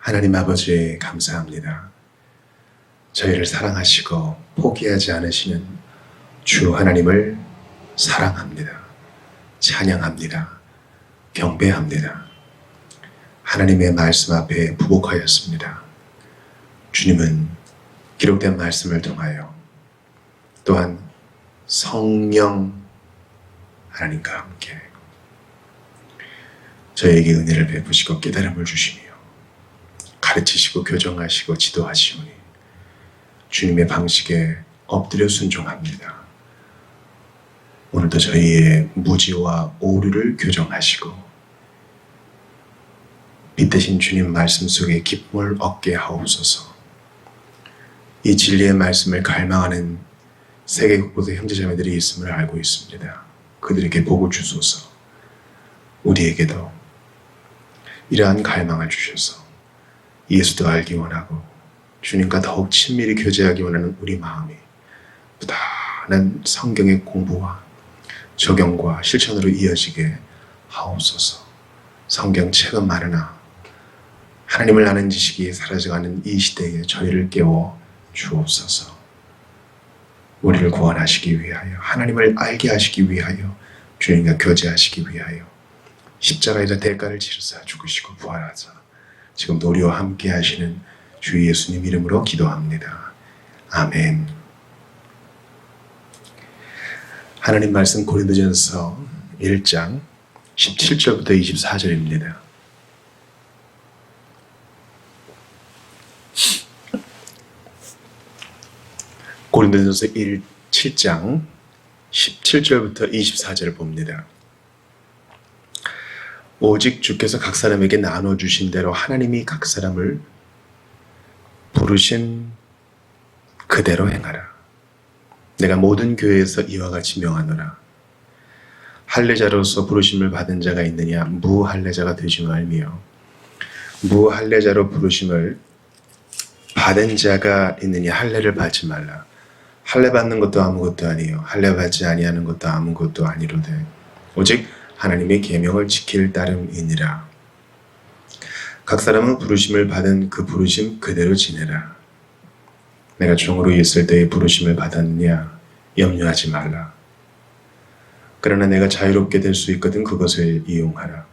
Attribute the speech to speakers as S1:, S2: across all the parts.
S1: 하나님 아버지 감사합니다. 저희를 사랑하시고 포기하지 않으시는 주 하나님을 사랑합니다. 찬양합니다. 경배합니다. 하나님의 말씀 앞에 부복하였습니다. 주님은 기록된 말씀을 통하여 또한 성령 하나님과 함께 저에게 은혜를 베푸시고 깨달음을 주시며 가르치시고 교정하시고 지도하시오니 주님의 방식에 엎드려 순종합니다. 오늘도 저희의 무지와 오류를 교정하시고 빛대신 주님 말씀 속에 기쁨을 얻게 하옵소서. 이 진리의 말씀을 갈망하는 세계 곳곳에 형제자매들이 있음을 알고 있습니다. 그들에게 복을 주소서. 우리에게도 이러한 갈망을 주셔서 예수도 알기 원하고 주님과 더욱 친밀히 교제하기 원하는 우리 마음이 부단한 성경의 공부와 적용과 실천으로 이어지게 하옵소서. 성경책은 많으나 하나님을 아는 지식이 사라져가는 이 시대에 저희를 깨워 주옵소서. 우리를 구원하시기 위하여, 하나님을 알게 하시기 위하여, 주님과 교제하시기 위하여 십자가에다 대가를 치르사 죽으시고 부활하사 지금도 우리와 함께 하시는 주 예수님 이름으로 기도합니다. 아멘. 하나님 말씀 고린도전서 1장 17절부터 24절입니다. 고린도전서 7장 17절부터 24절을 봅니다. 오직 주께서 각 사람에게 나눠주신 대로 하나님이 각 사람을 부르신 그대로 행하라. 내가 모든 교회에서 이와 같이 명하노라. 할례자로서 부르심을 받은 자가 있느냐? 무할례자가 되지 말며, 무할례자로 부르심을 받은 자가 있느냐? 할례를 받지 말라. 할례 받는 것도 아무것도 아니요 할례 받지 아니하는 것도 아무것도 아니로되 오직 하나님의 계명을 지킬 따름이니라. 각 사람은 부르심을 받은 그 부르심 그대로 지내라. 내가 종으로 있을 때의 부르심을 받았느냐? 염려하지 말라. 그러나 내가 자유롭게 될 수 있거든 그것을 이용하라.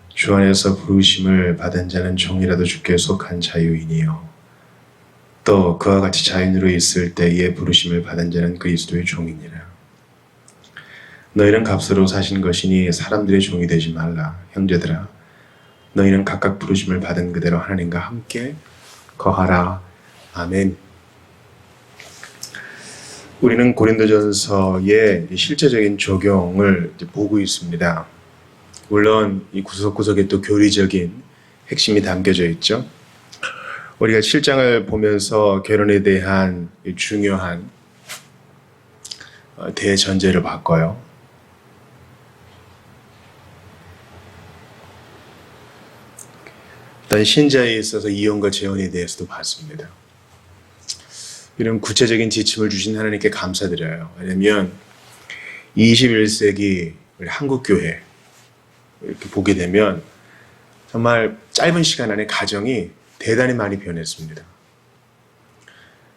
S1: 주 안에서 부르심을 받은 자는 종이라도 주께 속한 자유인이요 또 그와 같이 자유인으로 있을 때에 부르심을 받은 자는 그리스도의 종이니라. 너희는 값으로 사신 것이니 사람들의 종이 되지 말라. 형제들아, 너희는 각각 부르심을 받은 그대로 하나님과 함께 거하라. 아멘. 우리는 고린도전서의 실제적인 적용을 보고 있습니다. 물론 이 구석구석에 또 교리적인 핵심이 담겨져 있죠. 우리가 7장을 보면서 결혼에 대한 중요한 대전제를 봤고요. 일단 신자에 있어서 이혼과 재혼에 대해서도 봤습니다. 이런 구체적인 지침을 주신 하나님께 감사드려요. 왜냐하면 21세기 우리 한국교회 이렇게 보게 되면 정말 짧은 시간 안에 가정이 대단히 많이 변했습니다.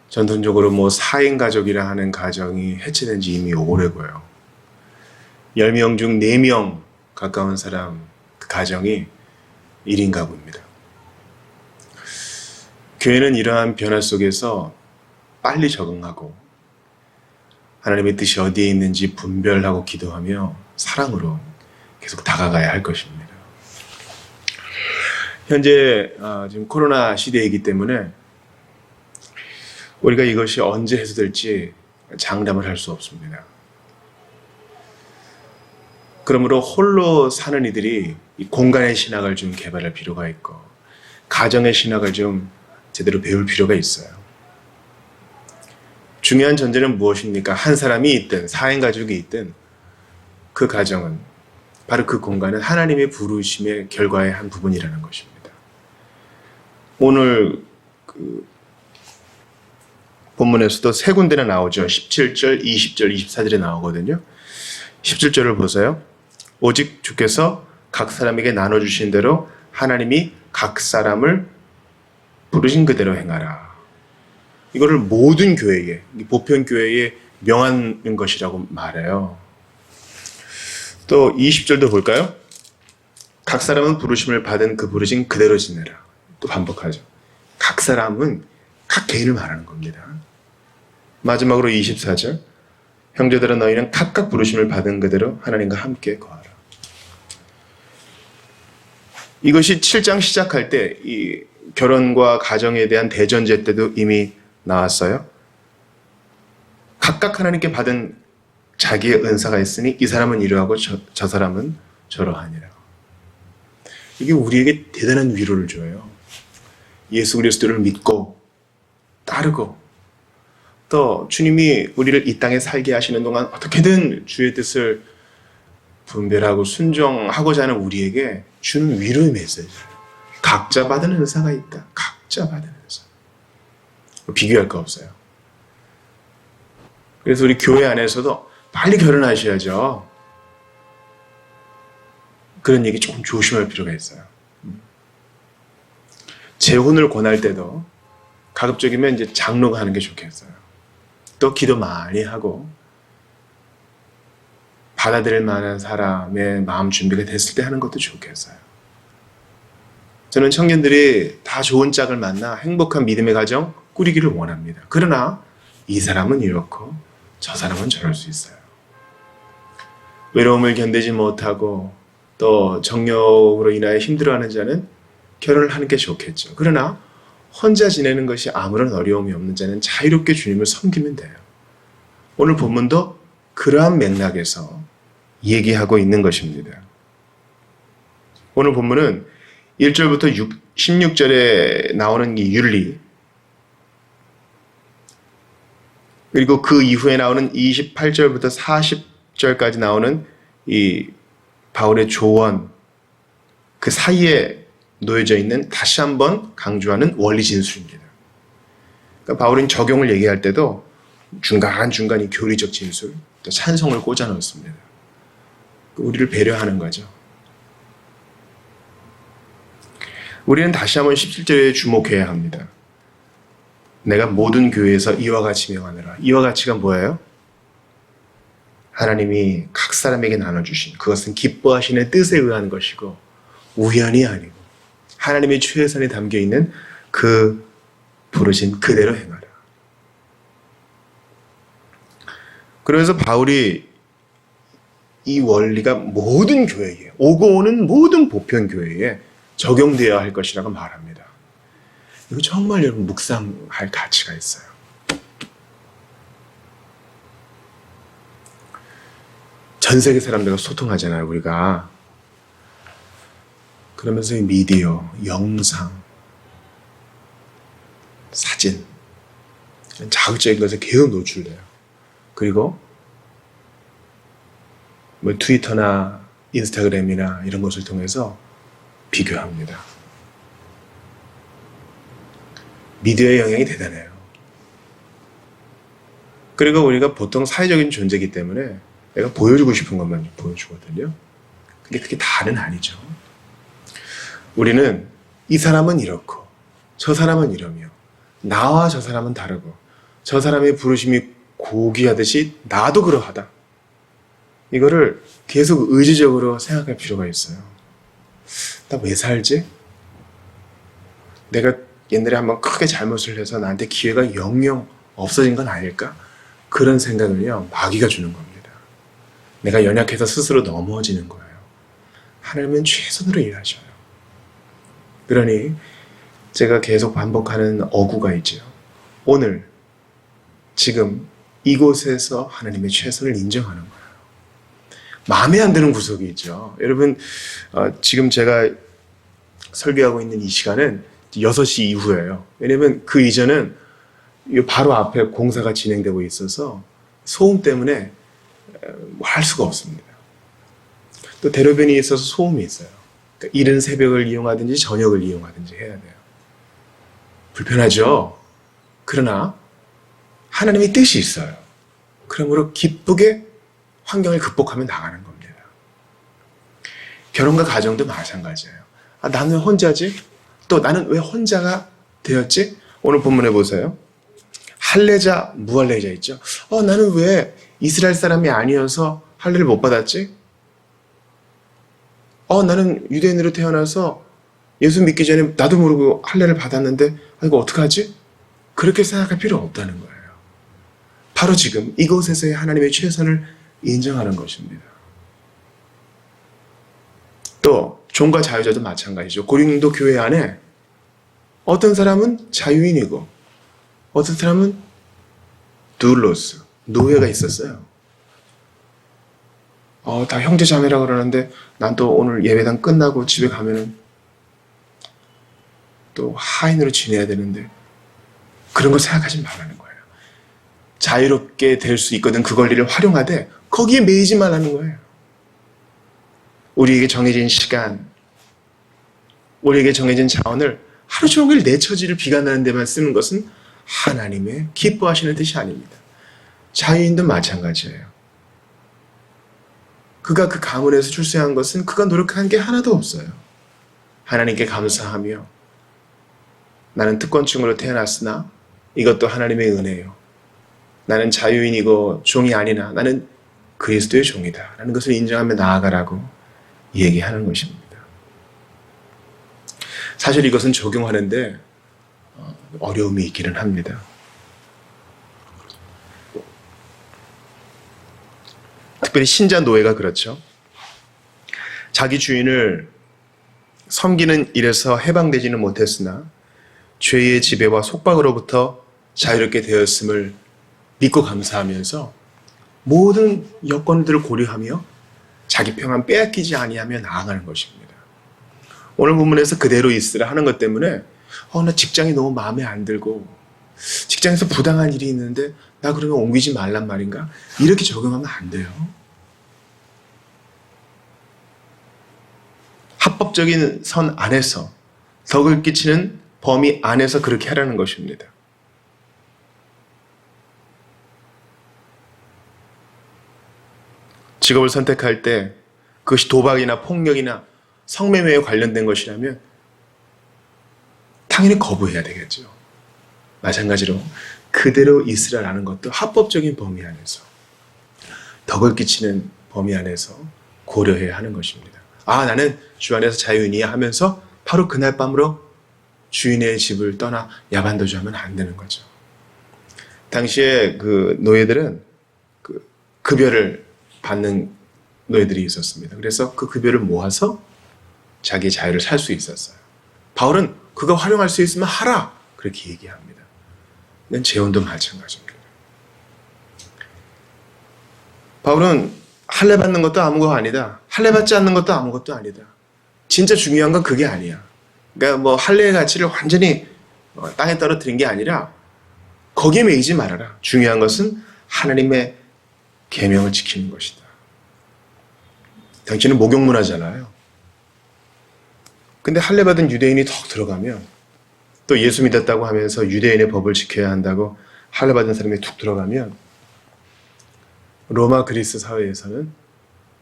S1: 전통적으로 4인 가족이라 하는 가정이 해체된 지 이미 오래고요. 10명 중 4명 가까운 사람 그 가정이 1인 가구입니다. 교회는 이러한 변화 속에서 빨리 적응하고 하나님의 뜻이 어디에 있는지 분별하고 기도하며 사랑으로 계속 다가가야 할 것입니다. 현재 지금 코로나 시대이기 때문에 우리가 이것이 언제 해소될지 장담을 할 수 없습니다. 그러므로 홀로 사는 이들이 이 공간의 신학을 좀 개발할 필요가 있고 가정의 신학을 좀 제대로 배울 필요가 있어요. 중요한 전제는 무엇입니까? 한 사람이 있든 4인 가족이 있든 그 가정은 바로 그 공간은 하나님의 부르심의 결과의 한 부분이라는 것입니다. 오늘 본문에서도 세 군데나 나오죠. 17절, 20절, 24절에 나오거든요. 17절을 보세요. 오직 주께서 각 사람에게 나눠주신 대로 하나님이 각 사람을 부르신 그대로 행하라. 이거를 모든 교회에, 보편 교회에 명하는 것이라고 말해요. 또 20절도 볼까요? 각 사람은 부르심을 받은 그 부르심 그대로 지내라. 또 반복하죠. 각 사람은 각 개인을 말하는 겁니다. 마지막으로 24절. 형제들아 너희는 각각 부르심을 받은 그대로 하나님과 함께 거하라. 이것이 7장 시작할 때 이 결혼과 가정에 대한 대전제 때도 이미 나왔어요. 각각 하나님께 받은 자기의 은사가 있으니 이 사람은 이러하고 저 사람은 저러하니라. 이게 우리에게 대단한 위로를 줘요. 예수 그리스도를 믿고 따르고 또 주님이 우리를 이 땅에 살게 하시는 동안 어떻게든 주의 뜻을 분별하고 순종하고자 하는 우리에게 주는 위로의 메시지. 각자 받은 은사가 있다. 각자 받은 은사. 비교할 거 없어요. 그래서 우리 교회 안에서도 빨리 결혼하셔야죠. 그런 얘기 조금 조심할 필요가 있어요. 재혼을 권할 때도 가급적이면 이제 장로가 하는 게 좋겠어요. 또 기도 많이 하고 받아들일 만한 사람의 마음 준비가 됐을 때 하는 것도 좋겠어요. 저는 청년들이 다 좋은 짝을 만나 행복한 믿음의 가정 꾸리기를 원합니다. 그러나 이 사람은 이렇고 저 사람은 저럴 수 있어요. 외로움을 견디지 못하고 또 정욕으로 인하여 힘들어하는 자는 결혼을 하는 게 좋겠죠. 그러나 혼자 지내는 것이 아무런 어려움이 없는 자는 자유롭게 주님을 섬기면 돼요. 오늘 본문도 그러한 맥락에서 얘기하고 있는 것입니다. 오늘 본문은 1절부터 16절에 나오는 이 윤리, 그리고 그 이후에 나오는 28절부터 40절까지 나오는 이 바울의 조언, 그 사이에 놓여져 있는 다시 한번 강조하는 원리 진술입니다. 그러니까 바울은 적용을 얘기할 때도 중간중간 이 교리적 진술, 또 찬송을 꽂아 넣습니다. 우리를 배려하는 거죠. 우리는 다시 한번 17절에 주목해야 합니다. 내가 모든 교회에서 이와 같이 명하노라. 이와 같이가 뭐예요? 하나님이 각 사람에게 나눠주신 그것은 기뻐하시는 뜻에 의한 것이고 우연이 아니고 하나님의 최선에 담겨있는 그 부르신 그대로 행하라. 그래서 바울이 이 원리가 모든 교회에, 오고 오는 모든 보편 교회에 적용되어야 할 것이라고 말합니다. 이거 정말 여러분 묵상할 가치가 있어요. 전 세계 사람들과 소통하잖아요, 우리가. 그러면서 이 미디어, 영상, 사진, 자극적인 것에 계속 노출돼요. 그리고 뭐 트위터나 인스타그램이나 이런 것을 통해서 비교합니다. 미디어의 영향이 대단해요. 그리고 우리가 보통 사회적인 존재이기 때문에 내가 보여주고 싶은 것만 보여주거든요. 근데 그게 다는 아니죠. 우리는 이 사람은 이렇고 저 사람은 이러며 나와 저 사람은 다르고 저 사람의 부르심이 고귀하듯이 나도 그러하다. 이거를 계속 의지적으로 생각할 필요가 있어요. 나 왜 살지? 내가 옛날에 한번 크게 잘못을 해서 나한테 기회가 영영 없어진 건 아닐까? 그런 생각을요, 마귀가 주는 겁니다. 내가 연약해서 스스로 넘어지는 거예요. 하나님은 최선으로 일하셔요. 그러니 제가 계속 반복하는 어구가 있죠. 오늘, 지금 이곳에서 하나님의 최선을 인정하는 거예요. 마음에 안 드는 구석이 있죠. 여러분, 지금 제가 설교하고 있는 이 시간은 6시 이후예요. 왜냐면 그 이전은 바로 앞에 공사가 진행되고 있어서 소음 때문에 할 수가 없습니다. 또 대로변이 있어서 소음이 있어요. 그러니까 이른 새벽을 이용하든지 저녁을 이용하든지 해야 돼요. 불편하죠? 그러나 하나님의 뜻이 있어요. 그러므로 기쁘게 환경을 극복하며 나가는 겁니다. 결혼과 가정도 마찬가지예요. 나는 왜 혼자지? 또 나는 왜 혼자가 되었지? 오늘 본문에 보세요. 할례자, 무할례자 있죠. 나는 왜 이스라엘 사람이 아니어서 할례를 못 받았지? 나는 유대인으로 태어나서 예수 믿기 전에 나도 모르고 할례를 받았는데 이거 어떡하지? 그렇게 생각할 필요 없다는 거예요. 바로 지금 이곳에서의 하나님의 최선을 인정하는 것입니다. 또 종과 자유자도 마찬가지죠. 고린도 교회 안에 어떤 사람은 자유인이고 어떤 사람은 둘로스, 노예가 있었어요. 다 형제 자매라 그러는데 난 또 오늘 예배당 끝나고 집에 가면은 또 하인으로 지내야 되는데 그런 거 생각하지 말라는 거예요. 자유롭게 될 수 있거든 그 권리를 활용하되 거기에 매이지 말라는 거예요. 우리에게 정해진 시간, 우리에게 정해진 자원을 하루 종일 내 처지를 비관하는 데만 쓰는 것은 하나님의 기뻐하시는 뜻이 아닙니다. 자유인도 마찬가지예요. 그가 그 가문에서 출세한 것은 그가 노력한 게 하나도 없어요. 하나님께 감사하며 나는 특권층으로 태어났으나 이것도 하나님의 은혜요. 나는 자유인이고 종이 아니나 나는 그리스도의 종이다 라는 것을 인정하며 나아가라고 얘기하는 것입니다. 사실 이것은 적용하는데 어려움이 있기는 합니다. 특별히 신자 노예가 그렇죠. 자기 주인을 섬기는 일에서 해방되지는 못했으나 죄의 지배와 속박으로부터 자유롭게 되었음을 믿고 감사하면서 모든 여건들을 고려하며 자기 평안 빼앗기지 아니하며 나아가는 것입니다. 오늘 본문에서 그대로 있으라 하는 것 때문에 나 직장이 너무 마음에 안 들고 직장에서 부당한 일이 있는데 나 그러면 옮기지 말란 말인가? 이렇게 적용하면 안 돼요. 합법적인 선 안에서 덕을 끼치는 범위 안에서 그렇게 하라는 것입니다. 직업을 선택할 때 그것이 도박이나 폭력이나 성매매에 관련된 것이라면 당연히 거부해야 되겠죠. 마찬가지로 그대로 있으라라는 것도 합법적인 범위 안에서 덕을 끼치는 범위 안에서 고려해야 하는 것입니다. 나는 주 안에서 자유인이야 하면서 바로 그날 밤으로 주인의 집을 떠나 야반도주하면 안 되는 거죠. 당시에 그 노예들은 그 급여를 받는 노예들이 있었습니다. 그래서 그 급여를 모아서 자기 자유를 살 수 있었어요. 바울은 그가 활용할 수 있으면 하라 그렇게 얘기합니다. 이건 재혼도 마찬가지입니다. 바울은 할례 받는 것도 아무것도 아니다. 할례 받지 않는 것도 아무것도 아니다. 진짜 중요한 건 그게 아니야. 그러니까 뭐 할례의 가치를 완전히 땅에 떨어뜨린 게 아니라 거기에 매이지 말아라. 중요한 것은 하나님의 계명을 지키는 것이다. 당신은 목욕문화잖아요. 근데 할례 받은 유대인이 더 들어가면 또 예수 믿었다고 하면서 유대인의 법을 지켜야 한다고 할례 받은 사람이 툭 들어가면 로마 그리스 사회에서는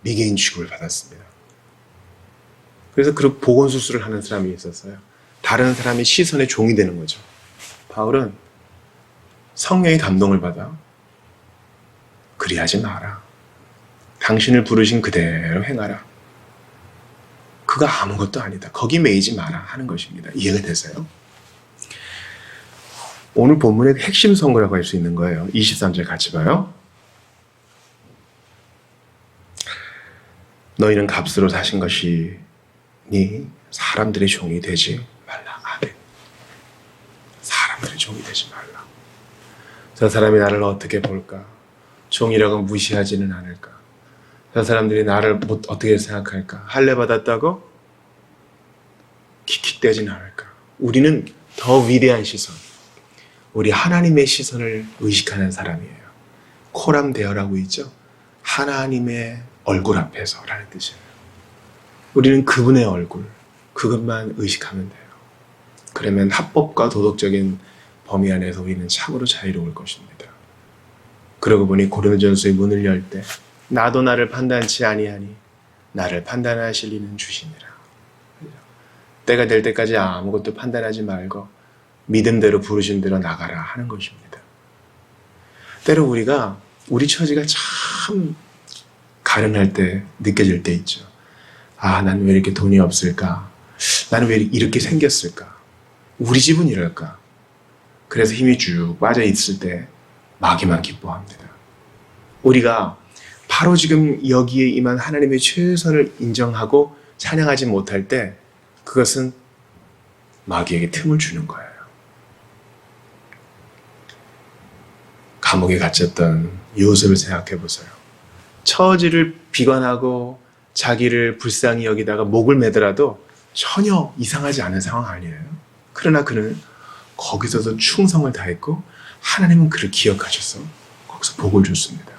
S1: 미개인 취급을 받았습니다. 그래서 그 보건수술을 하는 사람이 있었어요. 다른 사람이 시선의 종이 되는 거죠. 바울은 성령의 감동을 받아 그리하지 마라. 당신을 부르신 그대로 행하라. 그가 아무것도 아니다. 거기 매이지 마라 하는 것입니다. 이해가 되세요? 오늘 본문의 핵심 선거라고 할 수 있는 거예요. 23절 같이 봐요. 너희는 값으로 사신 것이니 사람들의 종이 되지 말라. 아멘. 사람들의 종이 되지 말라. 저 사람이 나를 어떻게 볼까? 종이라고 무시하지는 않을까? 저 사람들이 나를 어떻게 생각할까? 할례 받았다고 킥킥대지는 않을까? 우리는 더 위대한 시선, 우리 하나님의 시선을 의식하는 사람이에요. 코람 데어라고 있죠? 하나님의 얼굴 앞에서 라는 뜻이에요. 우리는 그분의 얼굴, 그것만 의식하면 돼요. 그러면 합법과 도덕적인 범위 안에서 우리는 참으로 자유로울 것입니다. 그러고 보니 고린도전서의 문을 열 때 나도 나를 판단치 아니하니 나를 판단하실 이는 주시니라. 때가 될 때까지 아무것도 판단하지 말고 믿음대로 부르신 대로 나가라 하는 것입니다. 때로 우리가 우리 처지가 참 가련할 때 느껴질 때 있죠. 아, 난 왜 이렇게 돈이 없을까? 나는 왜 이렇게 생겼을까? 우리 집은 이럴까? 그래서 힘이 쭉 빠져 있을 때 마귀만 기뻐합니다. 우리가 바로 지금 여기에 임한 하나님의 최선을 인정하고 찬양하지 못할 때 그것은 마귀에게 틈을 주는 거예요. 감옥에 갇혔던 요셉을 생각해 보세요. 처지를 비관하고 자기를 불쌍히 여기다가 목을 매더라도 전혀 이상하지 않은 상황 아니에요. 그러나 그는 거기서도 충성을 다했고 하나님은 그를 기억하셔서 거기서 복을 줬습니다.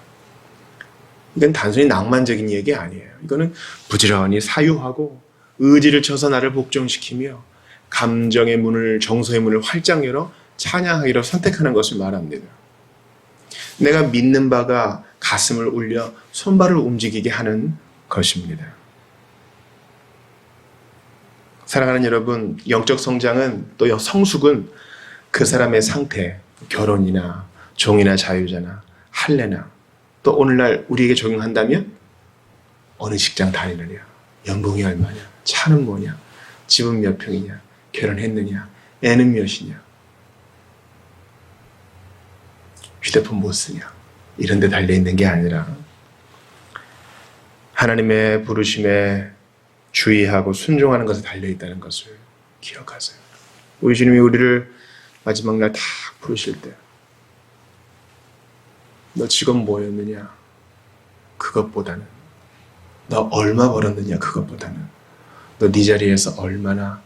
S1: 이건 단순히 낭만적인 얘기 아니에요. 이거는 부지런히 사유하고 의지를 쳐서 나를 복종시키며 감정의 문을, 정서의 문을 활짝 열어 찬양하기로 선택하는 것을 말합니다. 내가 믿는 바가 가슴을 울려 손발을 움직이게 하는 것입니다. 사랑하는 여러분, 영적 성장은 또 성숙은 그 사람의 상태, 결혼이나 종이나 자유자나 할례나 또 오늘날 우리에게 적용한다면 어느 직장 다니느냐, 연봉이 얼마냐, 차는 뭐냐, 집은 몇 평이냐, 결혼했느냐, 애는 몇이냐, 휴대폰 못 쓰냐, 이런 데 달려있는 게 아니라 하나님의 부르심에 주의하고 순종하는 것에 달려있다는 것을 기억하세요. 우리 주님이 우리를 마지막 날 다 부르실 때 너 직업 뭐였느냐, 그것보다는 너 얼마 벌었느냐, 그것보다는 너 네 자리에서 얼마나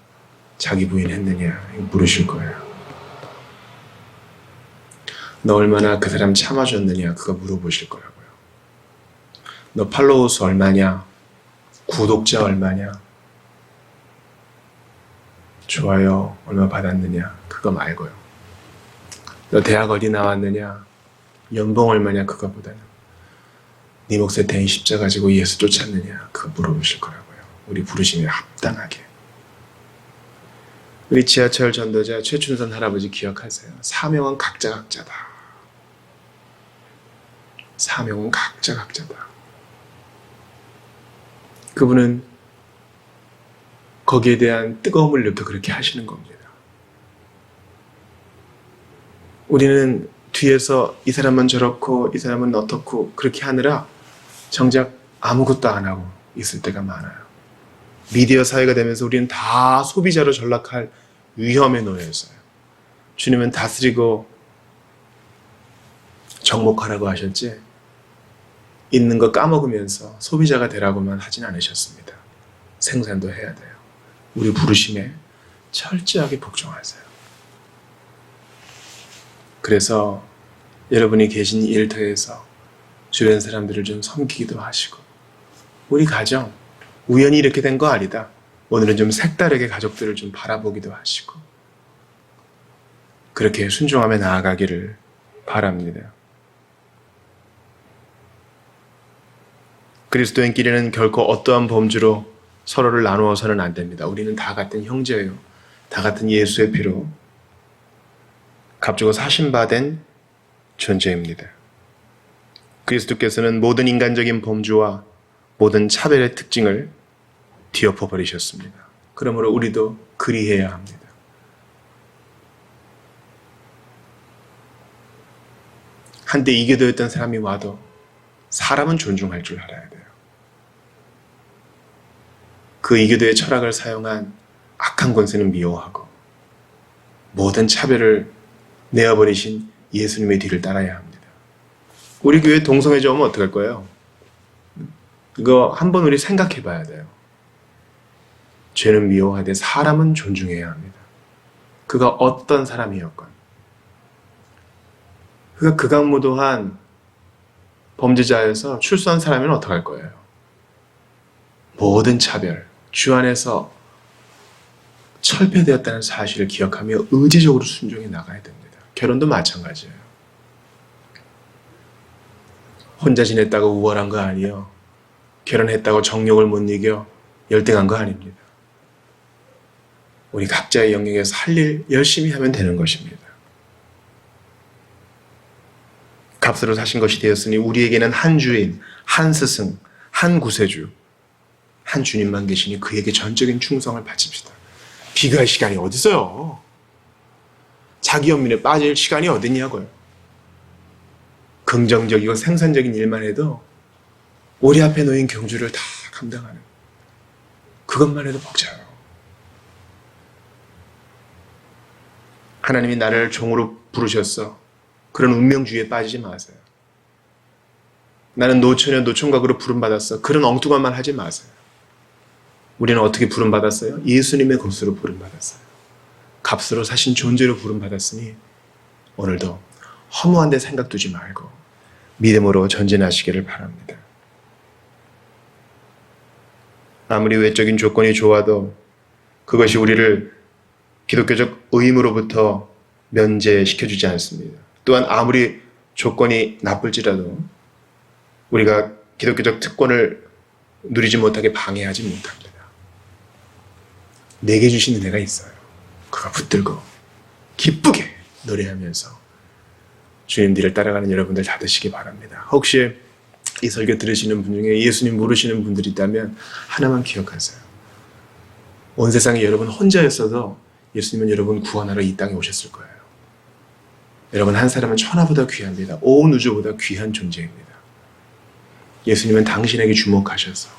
S1: 자기 부인했느냐 물으실 거예요. 너 얼마나 그 사람 참아줬느냐, 그거 물어보실 거라고요. 너 팔로워 수 얼마냐, 구독자 얼마냐, 좋아요 얼마 받았느냐, 그거 말고요. 너 대학 어디 나왔느냐, 연봉 얼마냐, 그거보다는 네 몫에 대인 십자 가지고 예수 쫓았느냐, 그거 물어보실 거라고요. 우리 부르심에 합당하게. 우리 지하철 전도자 최춘선 할아버지 기억하세요. 사명은 각자 각자다. 사명은 각자 각자다. 그분은 거기에 대한 뜨거움을 느껴 그렇게 하시는 겁니다. 우리는 뒤에서 이 사람은 저렇고 이 사람은 어떻고 그렇게 하느라 정작 아무것도 안 하고 있을 때가 많아요. 미디어 사회가 되면서 우리는 다 소비자로 전락할 위험에 놓여 있어요. 주님은 다스리고 정복하라고 하셨지 있는 거 까먹으면서 소비자가 되라고만 하진 않으셨습니다. 생산도 해야 돼요. 우리 부르심에 철저하게 복종하세요. 그래서 여러분이 계신 일터에서 주변 사람들을 좀 섬기기도 하시고, 우리 가정 우연히 이렇게 된 거 아니다, 오늘은 좀 색다르게 가족들을 좀 바라보기도 하시고, 그렇게 순종하며 나아가기를 바랍니다. 그리스도인끼리는 결코 어떠한 범주로 서로를 나누어서는 안 됩니다. 우리는 다 같은 형제예요. 다 같은 예수의 피로 값주고 사신받은 존재입니다. 그리스도께서는 모든 인간적인 범주와 모든 차별의 특징을 뒤엎어버리셨습니다. 그러므로 우리도 그리해야 합니다. 한때 이교도였던 사람이 와도 사람은 존중할 줄 알아야 돼요. 그 이교도의 철학을 사용한 악한 권세는 미워하고 모든 차별을 내어버리신 예수님의 뒤를 따라야 합니다. 우리 교회 동성애자 오면 어떡할 거예요? 이거 한번 우리 생각해 봐야 돼요. 죄는 미워하되 사람은 존중해야 합니다. 그가 어떤 사람이었건, 그가 극악무도한 범죄자여서 출소한 사람이면 어떡할 거예요? 모든 차별, 주 안에서 철폐되었다는 사실을 기억하며 의지적으로 순종해 나가야 됩니다. 결혼도 마찬가지예요. 혼자 지냈다고 우월한 거 아니에요. 결혼했다고 정욕을 못 이겨 열등한 거 아닙니다. 우리 각자의 영역에서 할 일 열심히 하면 되는 것입니다. 값으로 사신 것이 되었으니 우리에게는 한 주인, 한 스승, 한 구세주, 한 주님만 계시니 그에게 전적인 충성을 바칩시다. 비교할 시간이 어디 있어요? 자기 연민에 빠질 시간이 어딨냐고요. 긍정적이고 생산적인 일만 해도 우리 앞에 놓인 경주를 다 감당하는 그것만 해도 벅차요. 하나님이 나를 종으로 부르셨어. 그런 운명주의에 빠지지 마세요. 나는 노처녀 노총각으로 부름받았어. 그런 엉뚱한 말 하지 마세요. 우리는 어떻게 부름받았어요? 예수님의 것으로 부름받았어요. 값으로 사신 존재로 부름받았으니 오늘도 허무한 데 생각 두지 말고 믿음으로 전진하시기를 바랍니다. 아무리 외적인 조건이 좋아도 그것이 우리를 기독교적 의무로부터 면제시켜주지 않습니다. 또한 아무리 조건이 나쁠지라도 우리가 기독교적 특권을 누리지 못하게 방해하지 못합니다. 내게 주신 은혜가 있어요. 그거 붙들고 기쁘게 노래하면서 주님 뒤를 따라가는 여러분들 다 되시기 바랍니다. 혹시 이 설교 들으시는 분 중에 예수님 모르시는 분들이 있다면 하나만 기억하세요. 온 세상에 여러분 혼자였어도 예수님은 여러분 구원하러 이 땅에 오셨을 거예요. 여러분 한 사람은 천하보다 귀합니다. 온 우주보다 귀한 존재입니다. 예수님은 당신에게 주목하셔서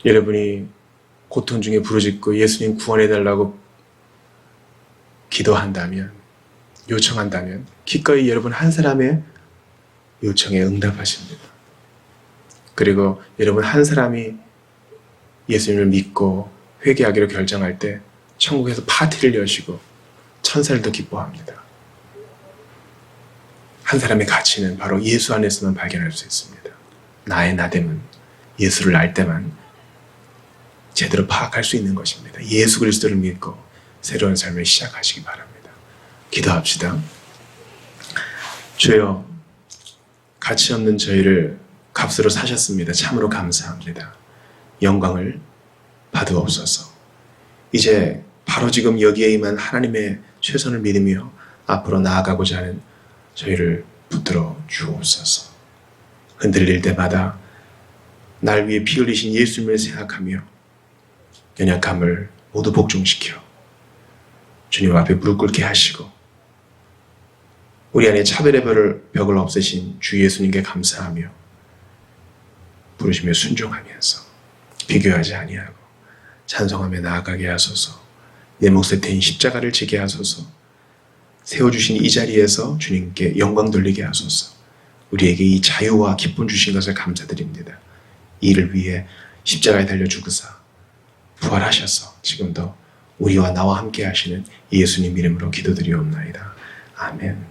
S1: 여러분이 고통 중에 부르짖고 예수님 구원해달라고 기도한다면, 요청한다면 기꺼이 여러분 한 사람의 요청에 응답하십니다. 그리고 여러분 한 사람이 예수님을 믿고 회개하기로 결정할 때 천국에서 파티를 여시고 천사를 더 기뻐합니다. 한 사람의 가치는 바로 예수 안에서만 발견할 수 있습니다. 나의 나됨은 예수를 알 때만 제대로 파악할 수 있는 것입니다. 예수 그리스도를 믿고 새로운 삶을 시작하시기 바랍니다. 기도합시다. 주여, 가치 없는 저희를 값으로 사셨습니다. 참으로 감사합니다. 영광을 받으옵소서. 이제 바로 지금 여기에 임한 하나님의 최선을 믿으며 앞으로 나아가고자 하는 저희를 붙들어 주옵소서. 흔들릴 때마다 날 위해 피 흘리신 예수님을 생각하며 연약함을 모두 복종시켜 주님 앞에 무릎 꿇게 하시고 우리 안에 차별의 벽을 없애신 주 예수님께 감사하며 부르시며 순종하면서 비교하지 아니하고 찬송하며 나아가게 하소서. 내 몫에 태인 십자가를 지게 하소서. 세워주신 이 자리에서 주님께 영광 돌리게 하소서. 우리에게 이 자유와 기쁨 주신 것을 감사드립니다. 이를 위해 십자가에 달려 죽으사 부활하셔서 지금도 우리와 나와 함께 하시는 예수님 이름으로 기도드리옵나이다. 아멘.